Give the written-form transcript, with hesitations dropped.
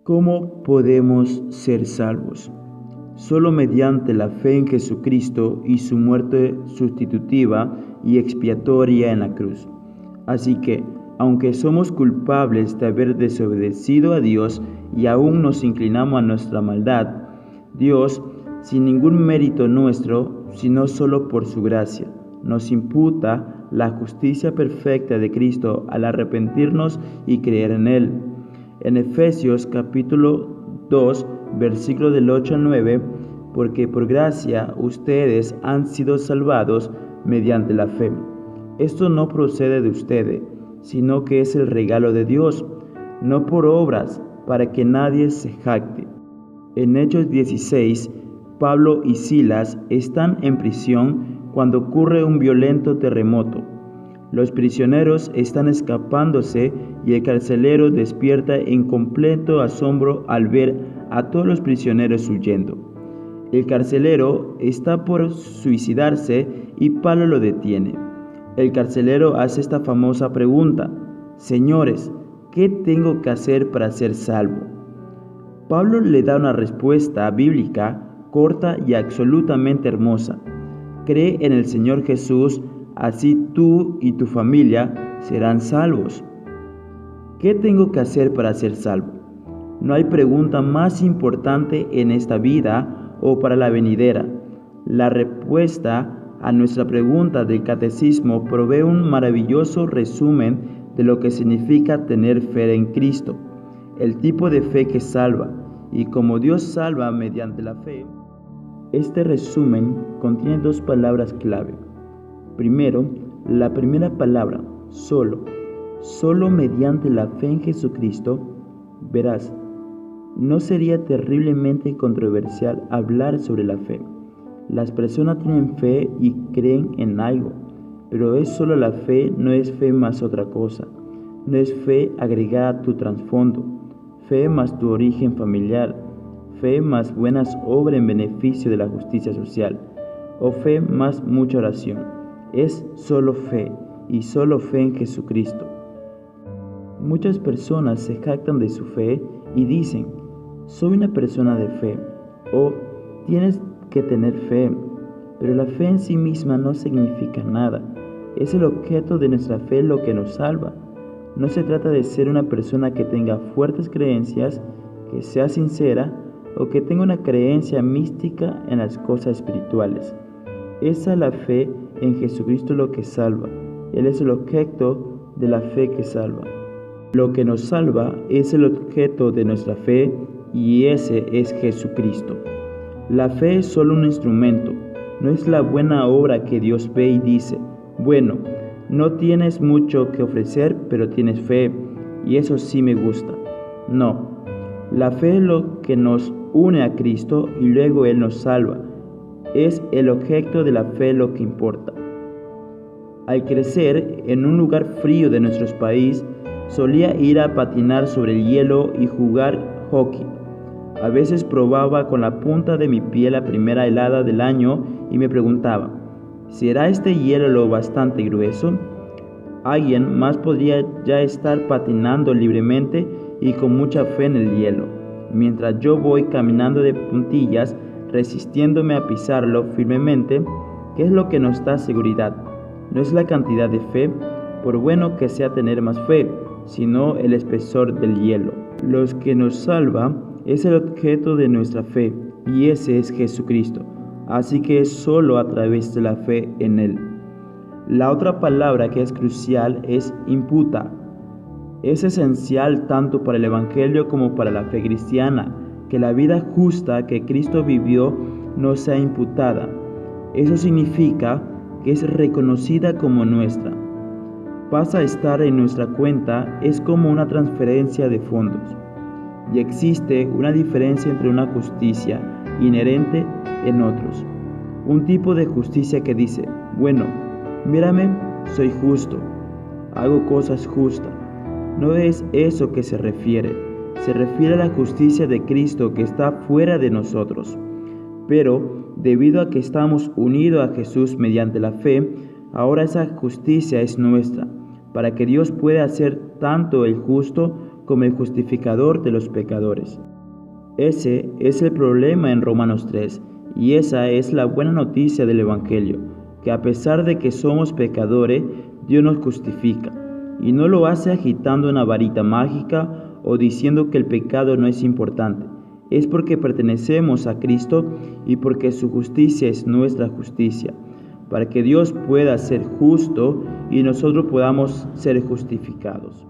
¿Cómo podemos ser salvos? Solo mediante la fe en Jesucristo y su muerte sustitutiva y expiatoria en la cruz. Así que, aunque somos culpables de haber desobedecido a Dios y aún nos inclinamos a nuestra maldad, Dios, sin ningún mérito nuestro, sino solo por su gracia, nos imputa la justicia perfecta de Cristo al arrepentirnos y creer en Él. En Efesios capítulo 2, versículo del 8 al 9, porque por gracia ustedes han sido salvados mediante la fe. Esto no procede de ustedes, sino que es el regalo de Dios, no por obras, para que nadie se jacte. En Hechos 16, Pablo y Silas están en prisión cuando ocurre un violento terremoto. Los prisioneros están escapándose y el carcelero despierta en completo asombro al ver a todos los prisioneros huyendo. El carcelero está por suicidarse y Pablo lo detiene. El carcelero hace esta famosa pregunta: Señores, ¿qué tengo que hacer para ser salvo? Pablo le da una respuesta bíblica corta y absolutamente hermosa. Cree en el Señor Jesús, así tú y tu familia serán salvos. ¿Qué tengo que hacer para ser salvo? No hay pregunta más importante en esta vida o para la venidera. La respuesta a nuestra pregunta del catecismo provee un maravilloso resumen de lo que significa tener fe en Cristo, el tipo de fe que salva, y como Dios salva mediante la fe. Este resumen contiene dos palabras clave. Primero, la primera palabra, solo. Solo mediante la fe en Jesucristo. Verás, no sería terriblemente controversial hablar sobre la fe. Las personas tienen fe y creen en algo, pero es solo la fe, no es fe más otra cosa. No es fe agregada a tu trasfondo, fe más tu origen familiar, fe más buenas obras en beneficio de la justicia social, o fe más mucha oración. Es solo fe, y solo fe en Jesucristo. Muchas personas se jactan de su fe y dicen: soy una persona de fe, o tienes que tener fe, pero la fe en sí misma no significa nada. Es el objeto de nuestra fe lo que nos salva. No se trata de ser una persona que tenga fuertes creencias, que sea sincera o que tenga una creencia mística en las cosas espirituales. Esa es la fe en Jesucristo lo que salva. Él es el objeto de la fe que salva. Lo que nos salva es el objeto de nuestra fe y ese es Jesucristo. La fe es solo un instrumento, no es la buena obra que Dios ve y dice: bueno, no tienes mucho que ofrecer, pero tienes fe, y eso sí me gusta. No, la fe es lo que nos une a Cristo y luego Él nos salva. Es el objeto de la fe lo que importa. Al crecer en un lugar frío de nuestro país, solía ir a patinar sobre el hielo y jugar hockey. A veces probaba con la punta de mi pie la primera helada del año y me preguntaba: ¿será este hielo lo bastante grueso? Alguien más podría ya estar patinando libremente y con mucha fe en el hielo, mientras yo voy caminando de puntillas, resistiéndome a pisarlo firmemente. ¿Qué es lo que nos da seguridad? No es la cantidad de fe, por bueno que sea tener más fe, sino el espesor del hielo. Lo que nos salva es el objeto de nuestra fe, y ese es Jesucristo. Así que es solo a través de la fe en Él. La otra palabra que es crucial es imputa. Es esencial tanto para el Evangelio como para la fe cristiana, que la vida justa que Cristo vivió nos sea imputada. Eso significa que es reconocida como nuestra. Pasa a estar en nuestra cuenta, es como una transferencia de fondos. Y existe una diferencia entre una justicia inherente en otros. Un tipo de justicia que dice: bueno, mírame, soy justo, hago cosas justas. No es eso que se refiere a la justicia de Cristo que está fuera de nosotros. Pero debido a que estamos unidos a Jesús mediante la fe, ahora esa justicia es nuestra, para que Dios pueda hacer tanto el justo como el justificador de los pecadores. Ese es el problema en Romanos 3, y esa es la buena noticia del Evangelio, que a pesar de que somos pecadores, Dios nos justifica, y no lo hace agitando una varita mágica o diciendo que el pecado no es importante. Es porque pertenecemos a Cristo y porque su justicia es nuestra justicia, para que Dios pueda ser justo y nosotros podamos ser justificados.